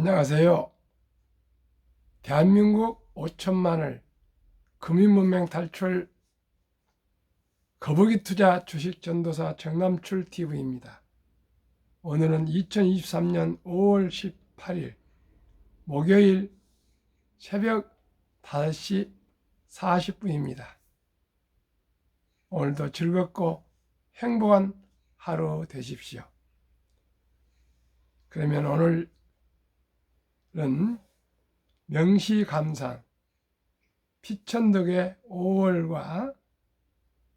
안녕하세요. 대한민국 5천만을 금융문맹 탈출 거북이 투자 주식 전도사 정남출 TV입니다. 오늘은 2023년 5월 18일 목요일 새벽 5시 40분입니다. 오늘도 즐겁고 행복한 하루 되십시오. 그러면 오늘은 명시감상, 피천득의 5월과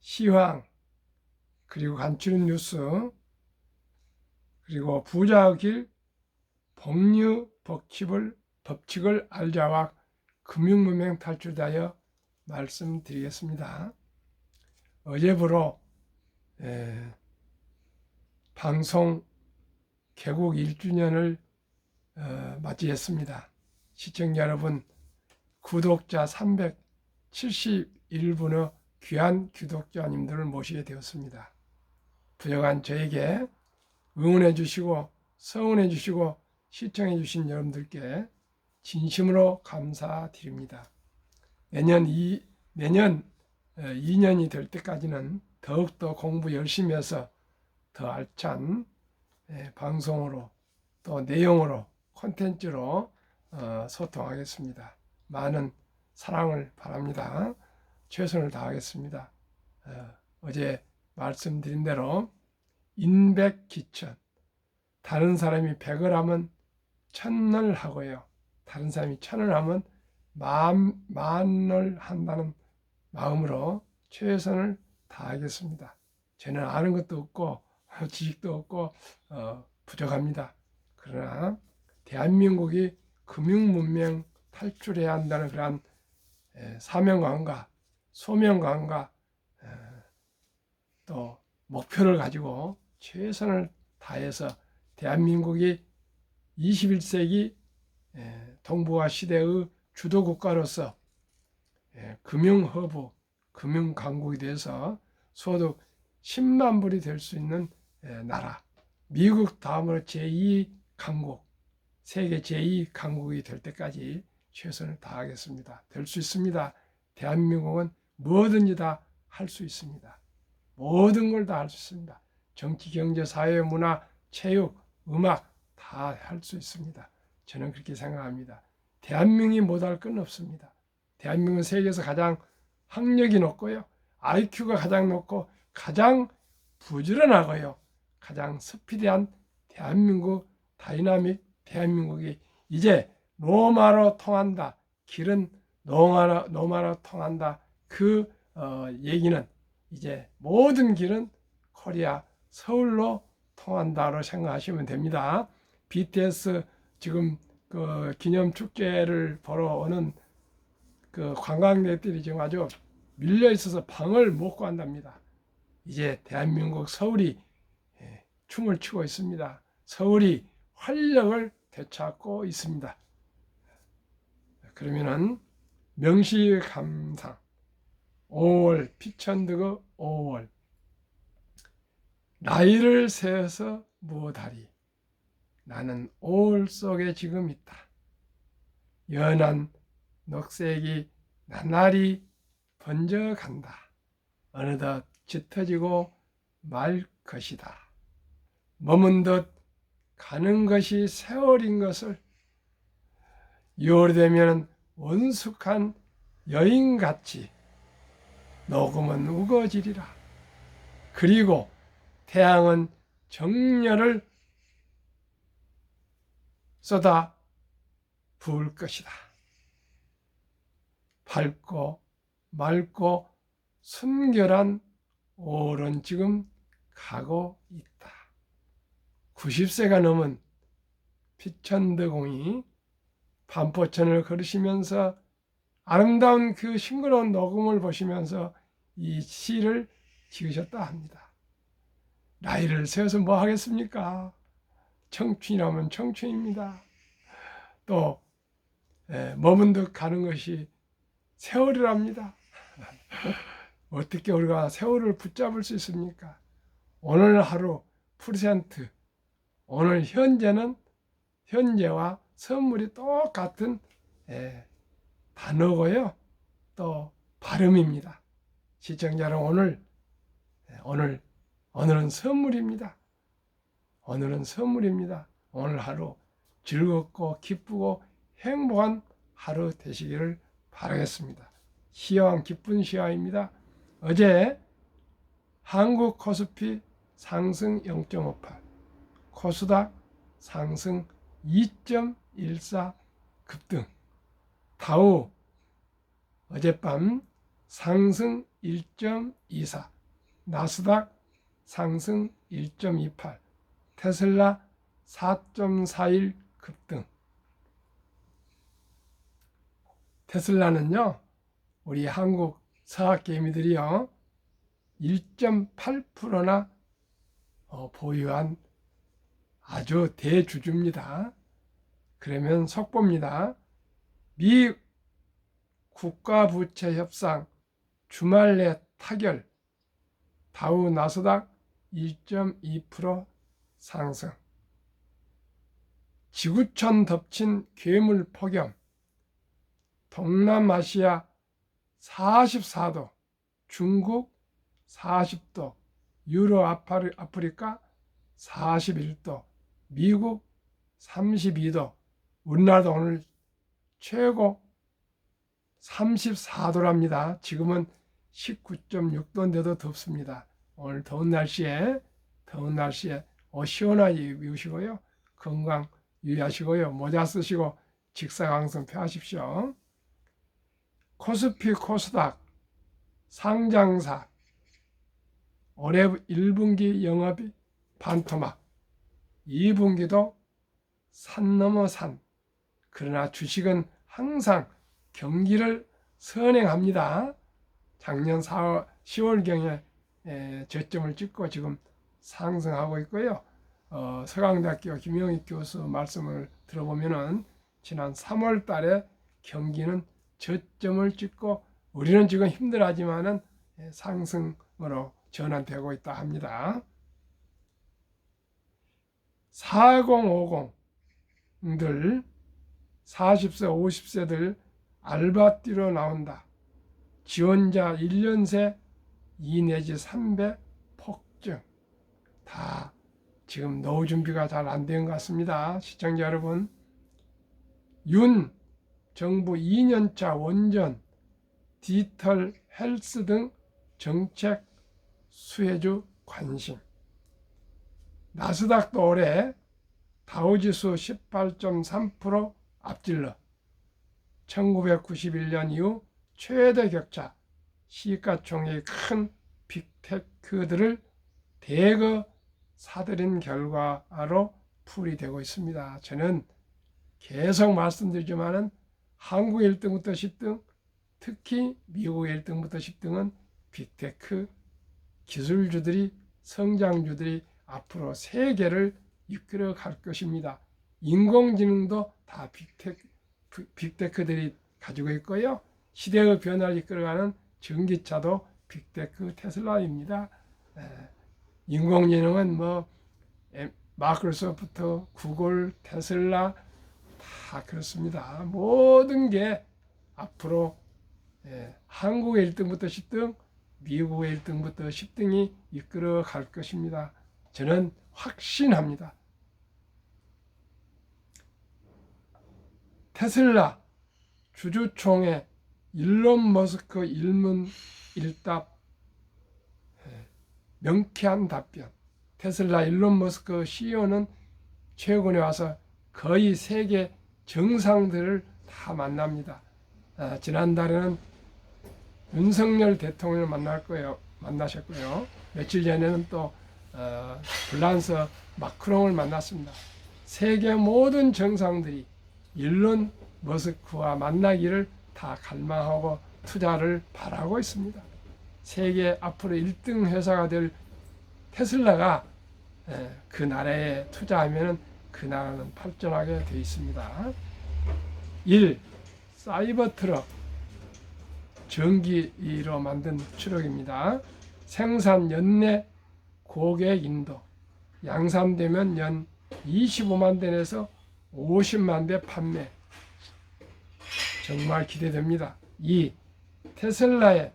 시황, 그리고 간추린 뉴스, 그리고 부자의 길, 복류 법칙을 알자와 금융문맹 탈출하여 말씀드리겠습니다. 어제부로 방송 개국 1주년을 맞이했습니다. 시청자 여러분, 구독자 371분의 귀한 구독자님들을 모시게 되었습니다. 부족한 저에게 응원해 주시고 성원해 주시고 시청해 주신 여러분들께 진심으로 감사드립니다. 내년 2년이 될 때까지는 더욱더 공부 열심히 해서 더 알찬 방송으로 또 내용으로 콘텐츠로 소통하겠습니다. 많은 사랑을 바랍니다. 최선을 다하겠습니다. 어제 말씀드린 대로 인백기천, 다른 사람이 100을 하면 1000을 하고요. 다른 사람이 1000을 하면 만을 한다는 마음으로 최선을 다하겠습니다. 저는 아는 것도 없고 지식도 없고 부족합니다. 그러나 대한민국이 금융문명 탈출해야 한다는 그러한 사명감과 소명감과 또 목표를 가지고 최선을 다해서 대한민국이 21세기 동북아 시대의 주도국가로서 금융허브, 금융강국이 돼서 소득 10만 불이 될 수 있는 나라, 미국 다음으로 제2강국, 세계 제2강국이 될 때까지 최선을 다하겠습니다. 될 수 있습니다. 대한민국은 뭐든지 다 할 수 있습니다. 모든 걸 다 할 수 있습니다. 정치, 경제, 사회, 문화, 체육, 음악 다 할 수 있습니다. 저는 그렇게 생각합니다. 대한민국이 못할 건 없습니다. 대한민국은 세계에서 가장 학력이 높고요. IQ가 가장 높고 가장 부지런하고요. 가장 스피디한 대한민국, 다이나믹 대한민국이 이제 로마로 통한다. 길은 로마로 통한다. 그 얘기는 이제 모든 길은 코리아 서울로 통한다로 생각하시면 됩니다. BTS 지금 그 기념 축제를 보러 오는 그 관광객들이 지금 아주 밀려 있어서 방을 못 구한답니다. 이제 대한민국 서울이 춤을 추고 있습니다. 서울이 활력을 되찾고 있습니다. 그러면은 명시감상 5월 피천득의 5월 나이를 세어서 무엇하리 나는 5월 속에 지금 있다. 연한 녹색이 나날이 번져간다. 어느덧 짙어지고 말 것이다. 머문 듯 가는 것이 세월인 것을 6월이 되면 원숙한 여인같이 녹음은 우거지리라. 그리고 태양은 정열을 쏟아 부을 것이다. 밝고 맑고 순결한 5월은 지금 가고 있다. 90세가 넘은 피천득공이 반포천을 걸으시면서 아름다운 그 싱그러운 녹음을 보시면서 이 시를 지으셨다 합니다. 나이를 세워서 뭐 하겠습니까? 청춘이라면 청춘입니다. 또 머문 듯 가는 것이 세월이랍니다. 어떻게 우리가 세월을 붙잡을 수 있습니까? 오늘 하루 프레젠트, 오늘 현재는 현재와 선물이 똑같은 단어고요. 또 발음입니다. 시청자 여러분, 오늘은 선물입니다. 오늘은 선물입니다. 오늘 하루 즐겁고 기쁘고 행복한 하루 되시기를 바라겠습니다. 시황 기쁜 시황입니다. 어제 한국 코스피 상승 0.58, 코스닥 상승 2.14 급등, 다우 어젯밤 상승 1.24, 나스닥 상승 1.28, 테슬라 4.41 급등. 테슬라는요, 우리 한국 서학개미들이요 1.8%나 보유한 아주 대주주입니다. 그러면 속보입니다. 미 국가부채 협상 주말 내 타결, 다우 나스닥 1.2% 상승, 지구촌 덮친 괴물 폭염, 동남아시아 44도, 중국 40도, 유럽 아프리카 41도, 미국 32도, 우리나라도 오늘 최고 34도랍니다. 지금은 19.6도인데도 덥습니다. 오늘 더운 날씨에 옷 시원하게 입으시고요. 건강 유의하시고요. 모자 쓰시고 직사광선 펴하십시오. 코스피 코스닥 상장사 올해 1분기 영업이 반토막, 2분기도 산 넘어 산. 그러나 주식은 항상 경기를 선행합니다. 작년 10월경에 저점을 찍고 지금 상승하고 있고요. 서강대학교 김영익 교수 말씀을 들어보면은 지난 3월 달에 경기는 저점을 찍고 우리는 지금 힘들하지만은 상승으로 전환되고 있다 합니다. 4050들 40세 50세들 알바 뛰러 나온다. 지원자 1년 새 2 내지 3배 폭증. 다 지금 노후 준비가 잘 안 된 것 같습니다. 시청자 여러분, 윤 정부 2년차 원전, 디지털 헬스 등 정책 수혜주 관심. 나스닥도 올해 다우지수 18.3% 앞질러 1991년 이후 최대 격차, 시가총액이 큰 빅테크들을 대거 사들인 결과로 풀이되고 있습니다. 저는 계속 말씀드리지만은 한국 1등부터 10등, 특히 미국 1등부터 10등은 빅테크 기술주들이, 성장주들이 앞으로 세계를 이끌어 갈 것입니다. 인공지능도 다 빅테크들이 가지고 있고요. 시대의 변화를 이끌어가는 전기차도 빅테크 테슬라입니다. 인공지능은 마이크로소프트, 구글, 테슬라 다 그렇습니다. 모든 게 앞으로 한국의 1등부터 10등, 미국의 1등부터 10등이 이끌어 갈 것입니다. 저는 확신합니다. 테슬라 주주총회 일론 머스크 일문일답 명쾌한 답변. 테슬라 일론 머스크 CEO는 최근에 와서 거의 세계 정상들을 다 만납니다. 지난달에는 윤석열 대통령을 만나셨고요. 며칠 전에는 또 프랑스 마크롱을 만났습니다. 세계 모든 정상들이 일론 머스크와 만나기를 다 갈망하고 투자를 바라고 있습니다. 세계 앞으로 1등 회사가 될 테슬라가 그 나라에 투자하면 그 나라는 발전하게 되어 있습니다. 1. 사이버 트럭 전기로 만든 트럭입니다. 생산 연내 고객 인도 양산되면 연 25만 대에서 50만 대 판매. 정말 기대됩니다. 2. 테슬라의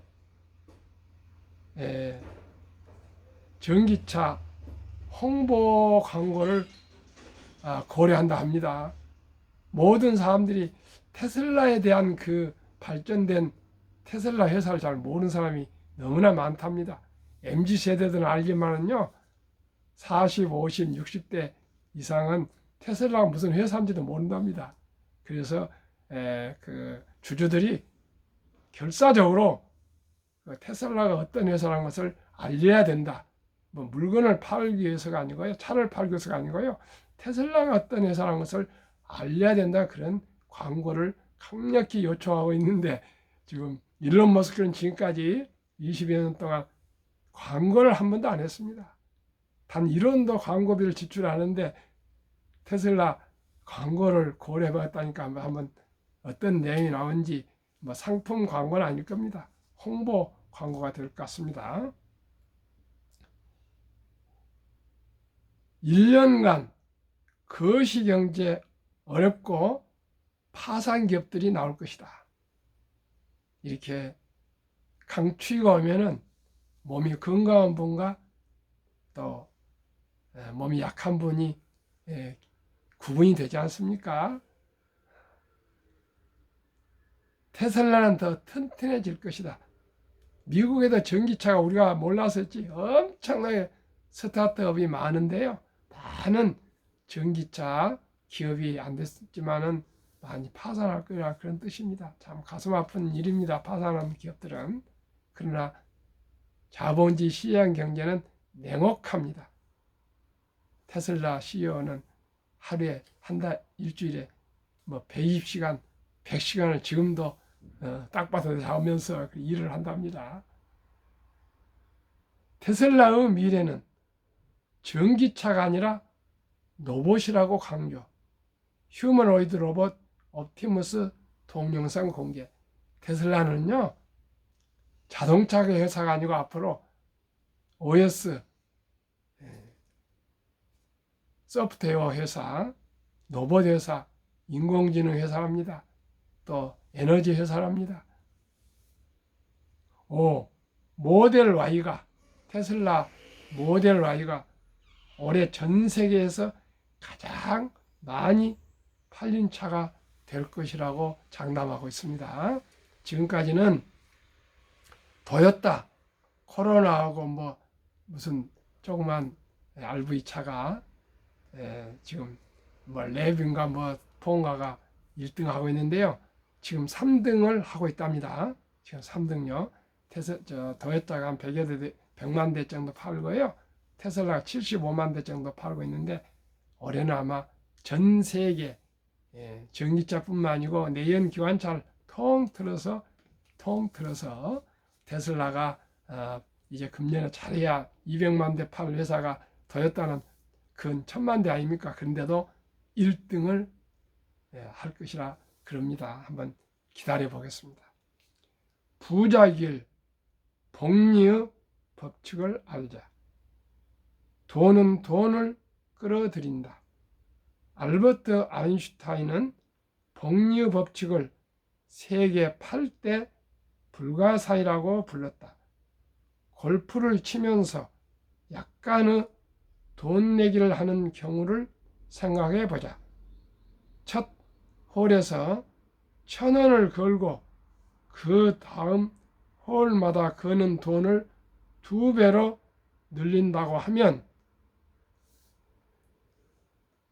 전기차 홍보 광고를 고려한다 합니다. 모든 사람들이 테슬라에 대한 그 발전된 테슬라 회사를 잘 모르는 사람이 너무나 많답니다. MZ세대들은 알지만은요, 40, 50, 60대 이상은 테슬라가 무슨 회사인지도 모른답니다. 그래서 그 주주들이 결사적으로 테슬라가 어떤 회사라는 것을 알려야 된다. 뭐 물건을 팔기 위해서가 아니고요, 차를 팔기 위해서가 아니고요, 테슬라가 어떤 회사라는 것을 알려야 된다. 그런 광고를 강력히 요청하고 있는데, 지금 일론 머스크는 지금까지 20여 년 동안 광고를 한 번도 안 했습니다. 단 1원도 광고비를 지출하는데 테슬라 광고를 고려해봤다니까 한번 어떤 내용이 나온지, 뭐 상품 광고는 아닐 겁니다. 홍보 광고가 될 것 같습니다. 1년간 거시경제 어렵고 파산 기업들이 나올 것이다. 이렇게 강추위가 오면은 몸이 건강한 분과 또 몸이 약한 분이 구분이 되지 않습니까? 테슬라는 더 튼튼해질 것이다. 미국에도 전기차가 우리가 몰라서 했지 엄청나게 스타트업이 많은데요. 많은 전기차 기업이 안 됐지만은 많이 파산할 거라 그런 뜻입니다. 참 가슴 아픈 일입니다. 파산하는 기업들은. 그러나 자본주의 시장 경제는 냉혹합니다. 테슬라 CEO는 하루에 한 달 일주일에 뭐 120시간 100시간을 지금도 땅바닥에 자면서 일을 한답니다. 테슬라의 미래는 전기차가 아니라 로봇이라고 강조. 휴머노이드 로봇 옵티머스 동영상 공개. 테슬라는요, 자동차 회사가 아니고 앞으로 OS 소프트웨어 회사, 로봇 회사, 인공지능 회사랍니다. 또 에너지 회사랍니다. 5. 모델 Y가, 테슬라 모델 Y가 올해 전 세계에서 가장 많이 팔린 차가 될 것이라고 장담하고 있습니다. 지금까지는 토요타, 코로나하고 뭐 무슨 조그만 RV 차가 지금 뭐 랩인가 뭐 폰가가 1등 하고 있는데요. 지금 3등을 하고 있답니다. 지금 3등요. 토요타가 한 100만 대 정도 팔고요. 테슬라가 75만 대 정도 팔고 있는데, 올해는 아마 전 세계 전기차뿐만 아니고 내연 기관차를 통틀어서 테슬라가 이제 금년에 잘해야 200만 대 팔 회사가 토요타는 근 1000만 대 아닙니까? 그런데도 1등을 할 것이라 그럽니다. 한번 기다려 보겠습니다. 부자길 복리의 법칙을 알자. 돈은 돈을 끌어들인다. 알버트 아인슈타인은 복리의 법칙을 세계 8대 불가사의라고 불렀다. 골프를 치면서 약간의 돈 내기를 하는 경우를 생각해 보자. 첫 홀에서 1000원을 걸고 그 다음 홀마다 거는 돈을 2배로 늘린다고 하면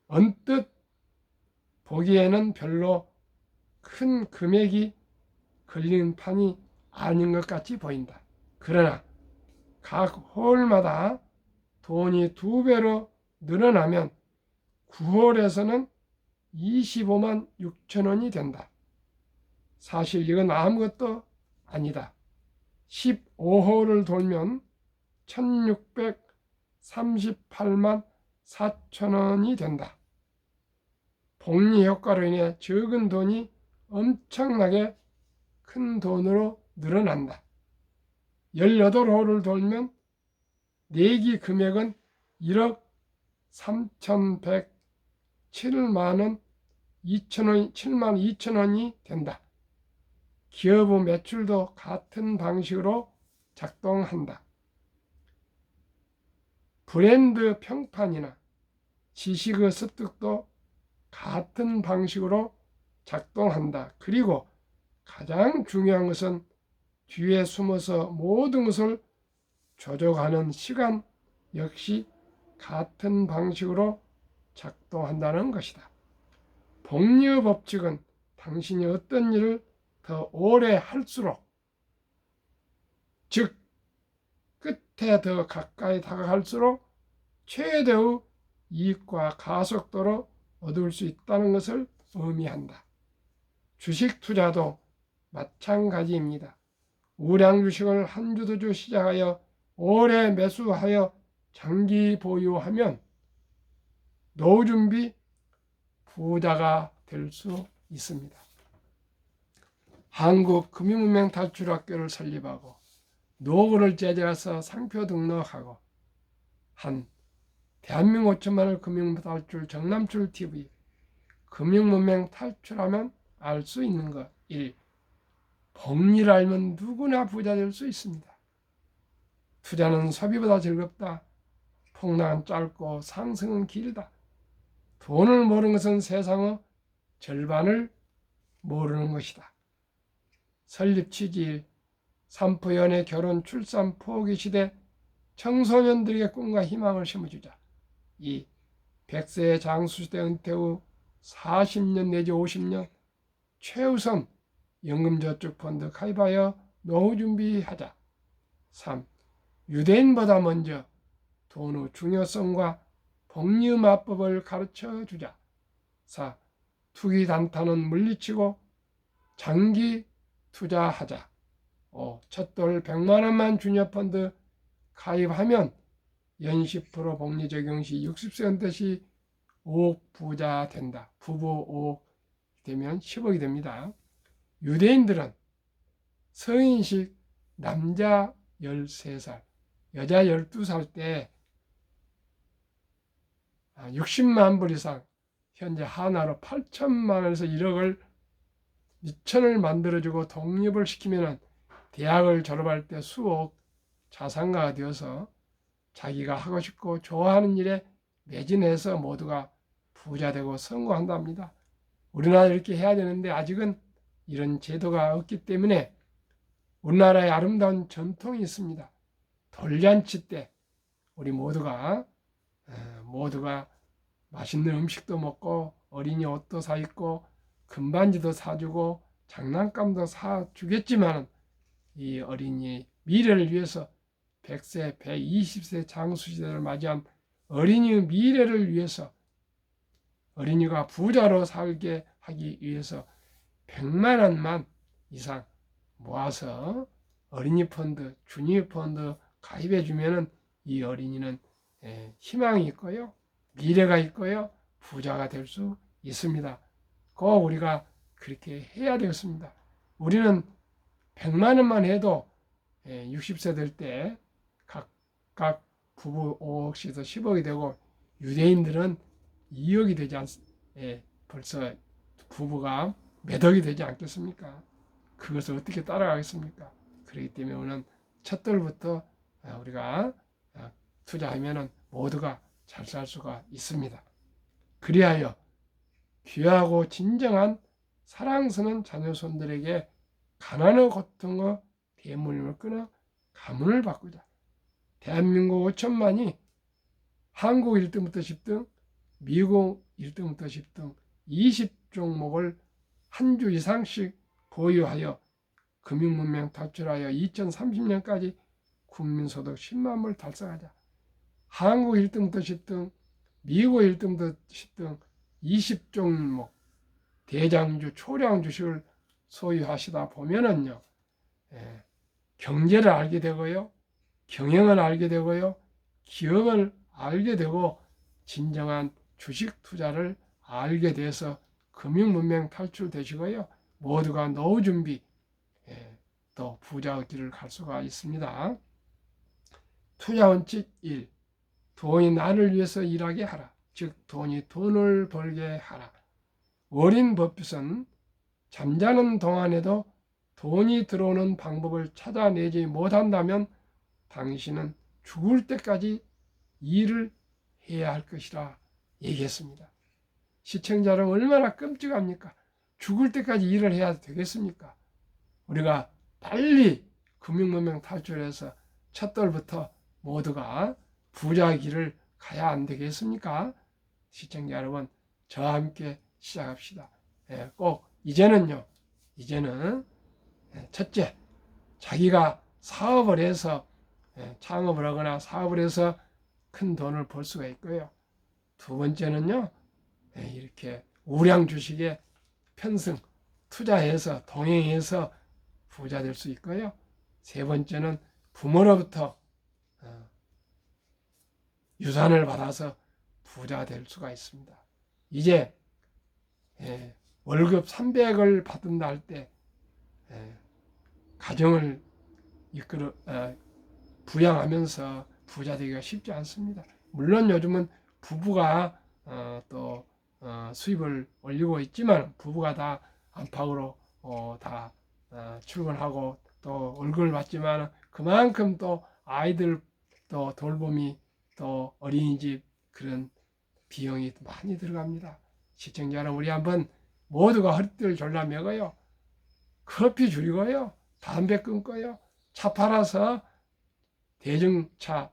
언뜻 보기에는 별로 큰 금액이 걸리는 판이 아닌 것 같이 보인다. 그러나 각 홀마다 돈이 2배로 늘어나면 9홀에서는 25만 6천 원이 된다. 사실 이건 아무것도 아니다. 15홀을 돌면 1638만 4천 원이 된다. 복리 효과로 인해 적은 돈이 엄청나게 큰 돈으로 늘어난다. 18홀을 돌면 내기 금액은 1억 3,107만 원 7만 2천 원이 된다. 기업의 매출도 같은 방식으로 작동한다. 브랜드 평판이나 지식의 습득도 같은 방식으로 작동한다. 그리고 가장 중요한 것은 뒤에 숨어서 모든 것을 조정하는 시간 역시 같은 방식으로 작동한다는 것이다. 복리의 법칙은 당신이 어떤 일을 더 오래 할수록, 즉 끝에 더 가까이 다가갈수록 최대의 이익과 가속도로 얻을 수 있다는 것을 의미한다. 주식 투자도 마찬가지입니다. 우량 주식을 한 주 두 주 시작하여 오래 매수하여 장기 보유하면 노후 준비 부자가 될 수 있습니다. 한국금융문맹 탈출학교를 설립하고 노고를 제작해서 상표 등록하고 한 대한민국 5천만을 금융탈출 정남출 TV 금융문맹 탈출하면 알 수 있는 것 1. 복리를 알면 누구나 부자 될 수 있습니다. 투자는 소비보다 즐겁다. 폭락은 짧고 상승은 길다. 돈을 모르는 것은 세상의 절반을 모르는 것이다. 설립 취지 3프 연애 결혼 출산 포기 시대 청소년들에게 꿈과 희망을 심어주자. 2. 100세의 장수시대 은퇴 후 40년 내지 50년 최우선 연금저축펀드 가입하여 노후 준비하자. 3. 유대인보다 먼저 돈의 중요성과 복리의 마법을 가르쳐 주자. 4. 투기 단타는 물리치고 장기 투자하자. 5. 첫돌 100만 원만 주녀펀드 가입하면 연 10% 복리 적용 시 60세 은퇴 시 5억 부자 된다. 부부 5억 되면 10억이 됩니다. 유대인들은 성인식 남자 13살, 여자 12살 때 60만 불 이상, 현재 하나로 8천만 원에서 1억을 2천을 만들어주고 독립을 시키면 대학을 졸업할 때 수억 자산가가 되어서 자기가 하고 싶고 좋아하는 일에 매진해서 모두가 부자 되고 성공한답니다. 우리나라 이렇게 해야 되는데 아직은 이런 제도가 없기 때문에 우리나라의 아름다운 전통이 있습니다. 돌잔치 때 우리 모두가 맛있는 음식도 먹고 어린이 옷도 사 입고 금반지도 사주고 장난감도 사주겠지만 이 어린이의 미래를 위해서 100세, 120세 장수시대를 맞이한 어린이의 미래를 위해서 어린이가 부자로 살게 하기 위해서 100만 원만 이상 모아서 어린이 펀드, 주니 펀드 가입해 주면은 이 어린이는 희망이 있고요. 미래가 있고요. 부자가 될 수 있습니다. 꼭 우리가 그렇게 해야 되겠습니다. 우리는 100만 원만 해도 60세 될 때 각각 부부 5억씩에서 10억이 되고 유대인들은 2억이 되지 않습니까? 벌써 부부가 몇 억이 되지 않겠습니까? 그것을 어떻게 따라가겠습니까? 그렇기 때문에 오늘 첫돌부터 우리가 투자하면 모두가 잘 살 수가 있습니다. 그리하여 귀하고 진정한 사랑스러운 자녀손들에게 가난의 고통의 대물림을 끊어 가문을 바꾸자. 대한민국 5천만이 한국 1등부터 10등, 미국 1등부터 10등 20종목을 한 주 이상씩 보유하여 금융문명 탈출하여 2030년까지 국민소득 10만 불 달성하자. 한국 1등부터 10등, 미국 1등부터 10등 20종목 대장주, 초량 주식을 소유하시다 보면은요, 경제를 알게 되고요, 경영을 알게 되고요, 기업을 알게 되고 진정한 주식 투자를 알게 돼서 금융문명 탈출되시고요, 모두가 노후 준비, 또 부자의 길을 갈 수가 있습니다. 투자 원칙 1. 돈이 나를 위해서 일하게 하라. 즉 돈이 돈을 벌게 하라. 워린 버핏은 잠자는 동안에도 돈이 들어오는 방법을 찾아내지 못한다면 당신은 죽을 때까지 일을 해야 할 것이라 얘기했습니다. 시청자 여러분, 얼마나 끔찍합니까? 죽을 때까지 일을 해야 되겠습니까? 우리가 빨리 금융문명 탈출해서 첫돌부터 모두가 부자의 길을 가야 안 되겠습니까? 시청자 여러분, 저와 함께 시작합시다. 꼭 이제는 첫째, 자기가 사업을 해서 창업을 하거나 사업을 해서 큰 돈을 벌 수가 있고요. 두 번째는요, 이렇게 우량 주식에 편승 투자해서 동행해서 부자 될 수 있고요. 세 번째는 부모로부터 유산을 받아서 부자 될 수가 있습니다. 이제 월급 300을 받는다 할 때 가정을 부양하면서 부자 되기가 쉽지 않습니다. 물론 요즘은 부부가 또 수입을 올리고 있지만 부부가 다 안팎으로 다 출근하고 또 월급을 받지만 그만큼 또 아이들 또 돌봄이 또 어린이집 그런 비용이 많이 들어갑니다. 시청자 여러분, 우리 한번 모두가 허리띠를 졸라매고요. 커피 줄이고요. 담배 끊고요. 차 팔아서 대중차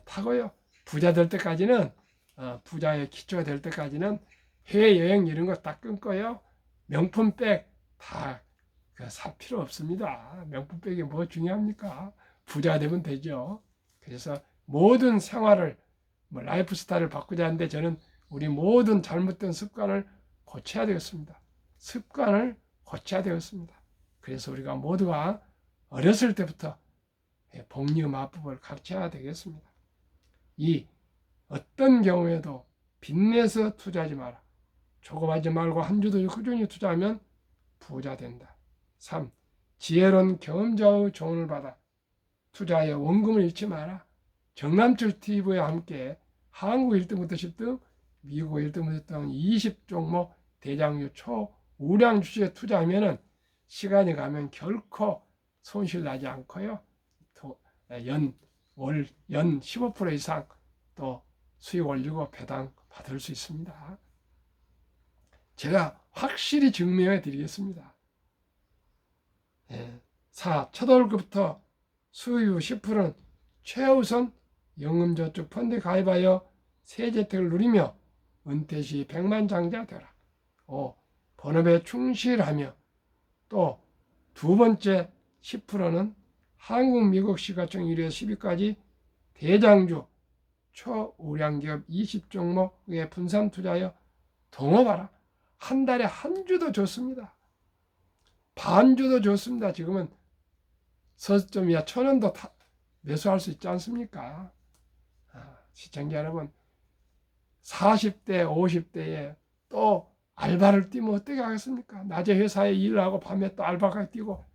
타고요. 부자 될 때까지는 부자의 기초가 될 때까지는 해외여행 이런 거 다 끊고요. 명품백 다 살 필요 없습니다. 명품백이 뭐 중요합니까? 부자 되면 되죠. 그래서 모든 생활을 라이프 스타일을 바꾸자 하는데 저는 우리 모든 잘못된 습관을 고쳐야 되겠습니다. 습관을 고쳐야 되겠습니다. 그래서 우리가 모두가 어렸을 때부터 복리 마법을 가르쳐야 되겠습니다. 어떤 경우에도 빚내서 투자하지 마라. 조급하지 말고 한 주도 꾸준히 투자하면 부자 된다. 3. 지혜로운 경험자의 조언을 받아 투자하여 원금을 잃지 마라. 정남철 TV와 함께 한국 1등부터 10등, 미국 1등부터 10등 20종목 대장주 초우량 주식에 투자하면 시간이 가면 결코 손실 나지 않고요. 연 15% 이상 또 수익 올리고 배당 받을 수 있습니다. 제가 확실히 증명해 드리겠습니다. 4. 첫 월급부터 수익 후 10%는 최우선 연금저축 펀드에 가입하여 세제택을 누리며 은퇴 시 백만장자 되라. 5. 본업에 충실하며 또 두 번째 10%는 한국, 미국 시가총 1위에서 10위까지 대장주 초우량기업 20종목에 분산 투자하여 동업하라. 한 달에 한 주도 좋습니다. 반 주도 좋습니다. 지금은 서점이야 1,000원도 매수할 수 있지 않습니까? 시청자 여러분, 40대, 50대에 또 알바를 뛰면 어떻게 하겠습니까? 낮에 회사에 일을 하고 밤에 또 알바까지 뛰고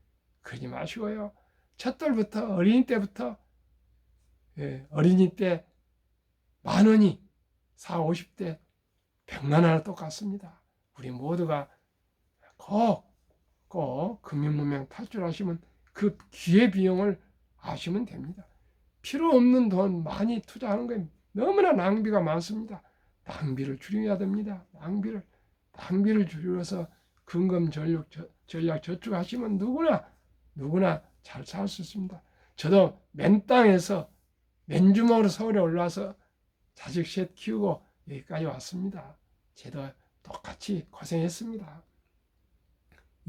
그러지 마시고요. 첫돌부터 어린이 때부터 어린이 때 10,000원이 40, 50대 100만 원은 똑같습니다. 우리 모두가 꼭 금융문명 탈출하시면 그 기회비용을 아시면 됩니다. 필요 없는 돈 많이 투자하는 게 너무나 낭비가 많습니다. 낭비를 줄여야 됩니다. 낭비를 줄여서 근검 전략 저축하시면 누구나 잘 살 수 있습니다. 저도 맨 땅에서 맨주먹으로 서울에 올라와서 자식 셋 키우고 여기까지 왔습니다. 저도 똑같이 고생했습니다.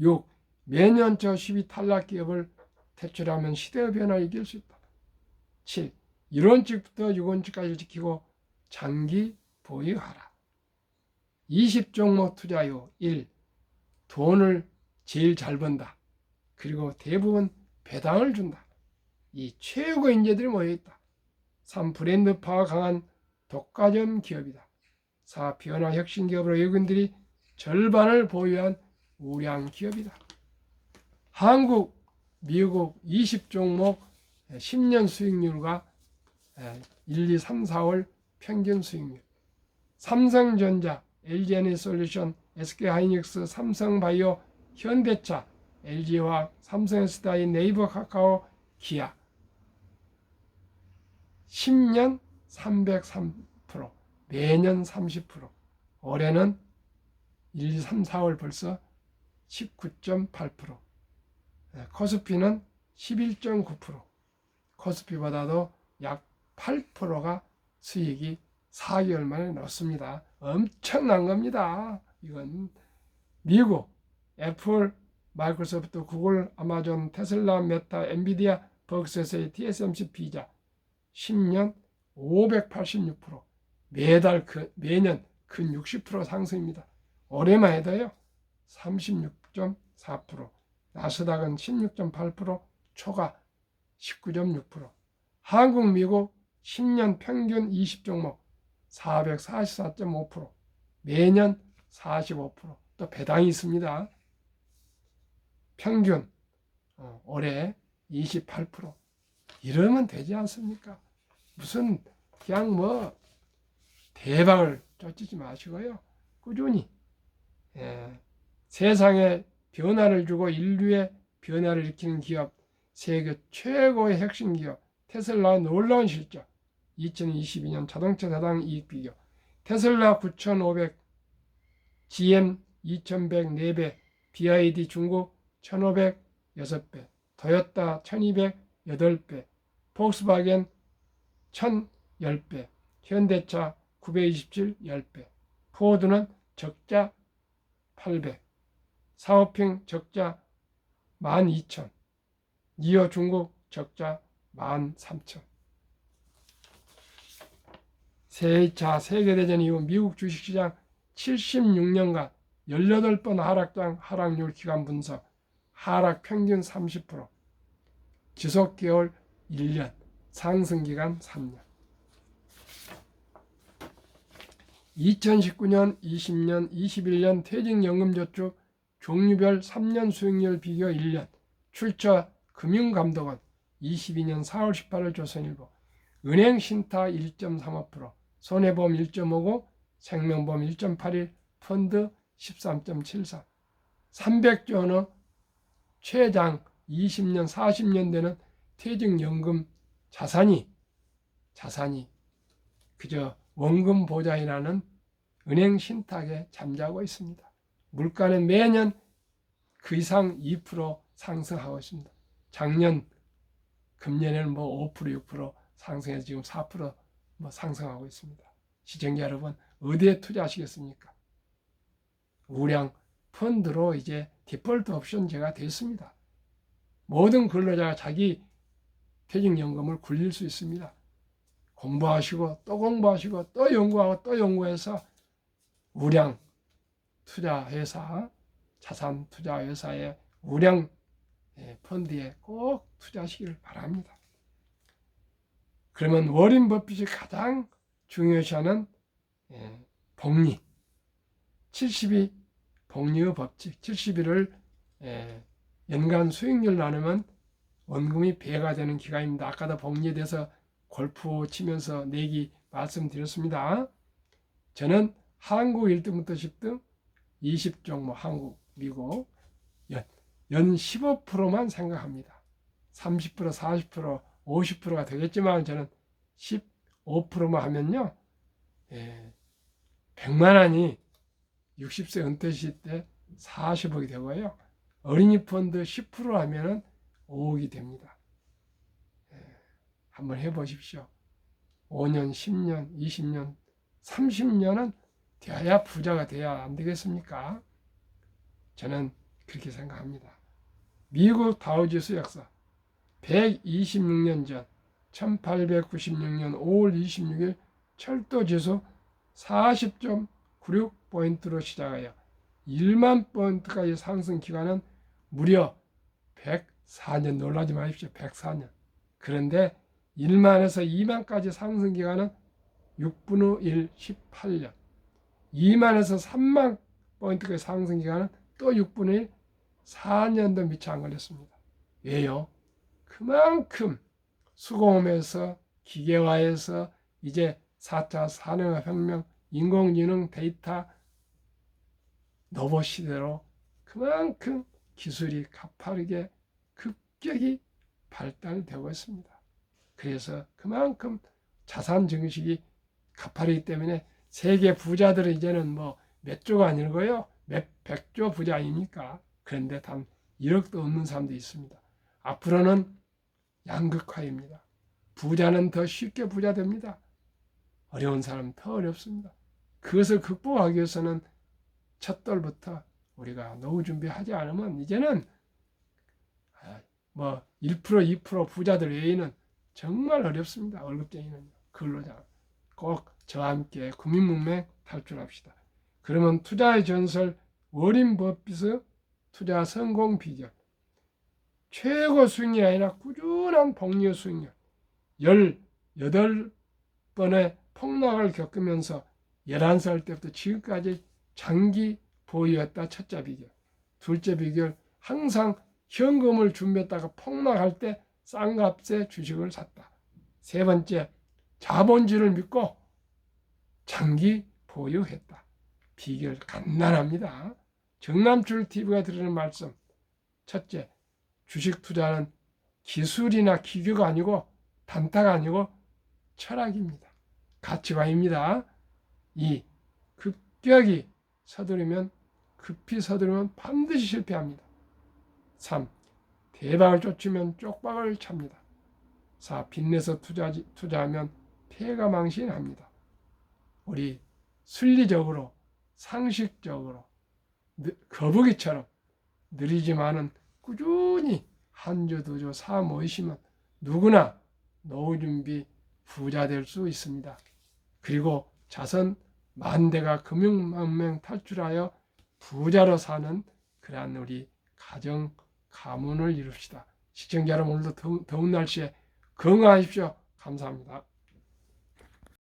6. 매년 저 12 탈락 기업을 퇴출하면 시대의 변화를 이길 수 있다. 7. 1원칙부터 6원칙까지 지키고 장기 보유하라. 20종목 투자요. 1. 돈을 제일 잘 번다. 그리고 대부분 배당을 준다. 이 최고 인재들이 모여있다. 3. 브랜드파가 강한 독과점 기업이다. 4. 변화 혁신 기업으로 외국인들이 절반을 보유한 우량 기업이다. 한국, 미국 20종목 10년 수익률과 1, 2, 3, 4월 평균 수익률. 삼성전자, LG에너지솔루션 SK하이닉스, 삼성바이오, 현대차, LG화학, 삼성SDI, 네이버, 카카오, 기아 10년 303%, 매년 30%, 올해는 1, 2, 3, 4월 벌써 19.8%, 코스피는 11.9%, 코스피보다도 약 8%가 수익이 4개월 만에 넣습니다. 엄청난 겁니다. 이건 미국, 애플, 마이크로소프트, 구글, 아마존, 테슬라, 메타, 엔비디아, 버크셔의 TSMC, 피자 10년 586%, 매년 근 60% 상승입니다. 올해만 해도요 36.4%, 나스닥은 16.8%, 초가 19.6%, 한국, 미국 10년 평균 20종목 444.5%, 매년 45%, 또 배당이 있습니다. 평균 올해 28%. 이러면 되지 않습니까? 무슨 그냥 뭐 대박을 쫓지 마시고요. 꾸준히 세상에 변화를 주고 인류의 변화를 일으키는 기업, 세계 최고의 핵심 기업 테슬라의 놀라운 실적, 2022년 자동차 사상 이익 비교, 테슬라 9,500, GM 2,100 4배, BYD 중국 1,500 6배, 토요타 1,200 8배, 폭스바겐 1,010배, 현대차 927 10배, 포드는 적자 800, 사오핑 적자 12,000, 니오 중국 적자 13,000. 제2차 세계대전 이후 미국 주식시장 76년간 18번 하락장 하락률 기간 분석, 하락 평균 30%, 지속기월 1년, 상승기간 3년. 2019년, 20년, 21년 퇴직연금저축 종류별 3년 수익률 비교 1년, 출처 금융감독원 22년 4월 18일 조선일보, 은행신타 1.35%, 손해보험 1.59%, 생명보험 1.81%, 펀드 13.73%, 300조 원의 최장 20년, 40년 되는 퇴직연금 자산이 그저 원금 보장이라는 은행 신탁에 잠자고 있습니다. 물가는 매년 그 이상 2% 상승하고 있습니다. 작년, 금년에는 뭐 5%, 6% 상승해서 지금 4% 상승하고 있습니다. 시청자 여러분, 어디에 투자하시겠습니까? 우량 펀드로 이제 디폴트 옵션제가 됐습니다. 모든 근로자가 자기 퇴직연금을 굴릴 수 있습니다. 공부하시고 또 공부하시고 또 연구하고 또 연구해서 우량 투자회사, 자산 투자회사의 우량 펀드에 꼭 투자하시길 바랍니다. 그러면 워렌 버핏이 가장 중요시하는 복리, 70이 복리의 법칙, 70일을 연간 수익률 나누면 원금이 배가 되는 기간입니다. 아까도 복리에 대해서 골프 치면서 내기 말씀드렸습니다. 저는 한국 1등부터 10등 20종목, 한국, 미국 연 15%만 생각합니다. 30%, 40%, 50%가 되겠지만 저는 15%만 하면요 100만 원이 60세 은퇴 시 때 40억이 되고요. 어린이 펀드 10% 하면은 5억이 됩니다. 한번 해보십시오. 5년, 10년, 20년, 30년은 되어야 부자가 돼야 안 되겠습니까? 저는 그렇게 생각합니다. 미국 다우지수 역사 126년 전 1896년 5월 26일 철도지수 40.96포인트로 시작하여 1만 포인트까지 상승 기간은 무려 104년, 놀라지 마십시오. 104년. 그런데 1만에서 2만까지 상승 기간은 6분의 1, 18년. 2만에서 3만 포인트까지 상승 기간은 또 6분의 1, 4년도 미처 안 걸렸습니다. 왜요? 그만큼 수공업에서 기계화에서 이제 4차 산업혁명, 인공지능, 데이터 로봇 시대로 그만큼 기술이 가파르게 급격히 발달되고 있습니다. 그래서 그만큼 자산 증식이 가파르기 때문에 세계 부자들은 이제는 뭐 몇 조가 아니고요, 몇 백조 부자 아닙니까? 그런데 단 1억도 없는 사람도 있습니다. 앞으로는 양극화입니다. 부자는 더 쉽게 부자 됩니다. 어려운 사람은 더 어렵습니다. 그것을 극복하기 위해서는 첫돌부터 우리가 노후 준비하지 않으면 이제는 뭐 1%, 2% 부자들 외에는 정말 어렵습니다. 월급쟁이는 근로자. 꼭 저와 함께 국민문맹 탈출합시다. 그러면 투자의 전설 워린 버핏의 투자 성공 비결. 최고 수익이 아니라 꾸준한 복리 수익률. 18번의 폭락을 겪으면서 11살 때부터 지금까지 장기 보유했다. 첫째 비결. 둘째 비결, 항상 현금을 준비했다가 폭락할 때 싼 값에 주식을 샀다. 세 번째, 자본주의를 믿고 장기 보유했다. 비결 간단합니다. 정남출 TV가 드리는 말씀. 첫째, 주식 투자는 기술이나 기교가 아니고 단타가 아니고 철학입니다. 가치관입니다. 2. 급히 서두르면 반드시 실패합니다. 3. 대박을 쫓으면 쪽박을 찹니다. 4. 빚내서 투자하면 패가망신합니다. 우리 순리적으로 상식적으로 거북이처럼 느리지만은 꾸준히 한 주, 두 주, 4, 모이시면 누구나 노후 준비 부자 될 수 있습니다. 그리고 자선 만대가 금융문맹 탈출하여 부자로 사는 그러한 우리 가정 가문을 이룹시다. 시청자 여러분, 오늘도 더운 날씨에 건강하십시오. 감사합니다.